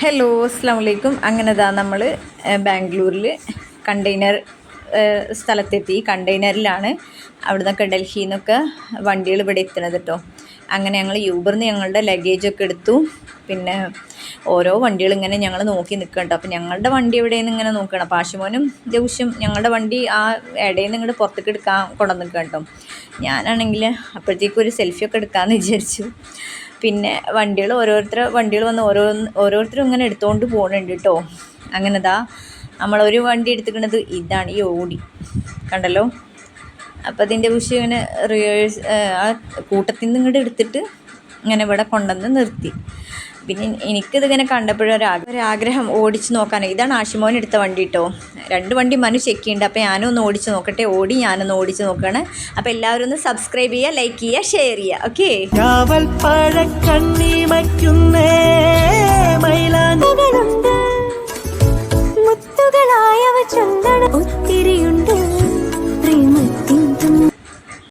Hello അസ്സാം വലൈക്കും. അങ്ങനെ നമ്മൾ ബാംഗ്ലൂരിൽ കണ്ടെയ്നർ സ്ഥലത്തെത്തി. കണ്ടെയ്നറിലാണ് അവിടെ നിന്നൊക്കെ ഡൽഹിയിൽ നിന്നൊക്കെ വണ്ടികൾ ഇവിടെ എത്തുന്നത് കേട്ടോ. അങ്ങനെ ഞങ്ങൾ യൂബറിന്ന് ഞങ്ങളുടെ ലഗേജൊക്കെ എടുത്തു. പിന്നെ ഓരോ വണ്ടികൾ ഇങ്ങനെ ഞങ്ങൾ നോക്കി നിൽക്കട്ടോ. അപ്പോൾ ഞങ്ങളുടെ വണ്ടി എവിടെയെന്ന് ഇങ്ങനെ നോക്കണം. അപ്പോൾ ആശുമോനും ദിവസം ഞങ്ങളുടെ വണ്ടി ആ ഇടയിൽ നിന്ന് ഇങ്ങോട്ട് പുറത്തേക്ക് എടുക്കാൻ കൊണ്ടുവന്ന് നിൽക്കുക കേട്ടോ. ഞാനാണെങ്കിൽ അപ്പോഴത്തേക്കും ഒരു സെൽഫിയൊക്കെ എടുക്കാമെന്ന് വിചാരിച്ചു. പിന്നെ വണ്ടികൾ വണ്ടികൾ വന്ന് ഓരോരുത്തരും ഇങ്ങനെ എടുത്തുകൊണ്ട് പോകുന്നുണ്ട് കേട്ടോ. അങ്ങനെതാ നമ്മളൊരു വണ്ടി എടുത്തിരിക്കുന്നത് ഇതാണ്, ഈ ഓടി കണ്ടല്ലോ. അപ്പോൾ അതിൻ്റെ വിഷയം ഇങ്ങനെ ആ കൂട്ടത്തിൽ നിന്ന് ഇങ്ങോട്ട് എടുത്തിട്ട് ഇങ്ങനെ ഇവിടെ കൊണ്ടുവന്ന് നിർത്തി. പിന്നെ എനിക്കിതിങ്ങനെ കണ്ടപ്പോഴൊരാഗ്രഹം ഓടിച്ച് നോക്കാൻ. ഇതാണ് ആഷിമോൻ എടുത്ത വണ്ടി കേട്ടോ. 2 വണ്ടി മനു ചെക്ക് ചെയ്യുന്നുണ്ട്. അപ്പോൾ ഞാനും ഒന്ന് ഓടിച്ച് നോക്കട്ടെ. ഞാനൊന്ന് ഓടിച്ച് നോക്കുകയാണ്. അപ്പോൾ എല്ലാവരും ഒന്ന് സബ്സ്ക്രൈബ് ചെയ്യുക, ലൈക്ക് ചെയ്യുക, ഷെയർ ചെയ്യുക. ഓക്കെ. മുത്തുകളായവ ചന്ദന ഒത്തിരിയുണ്ട്.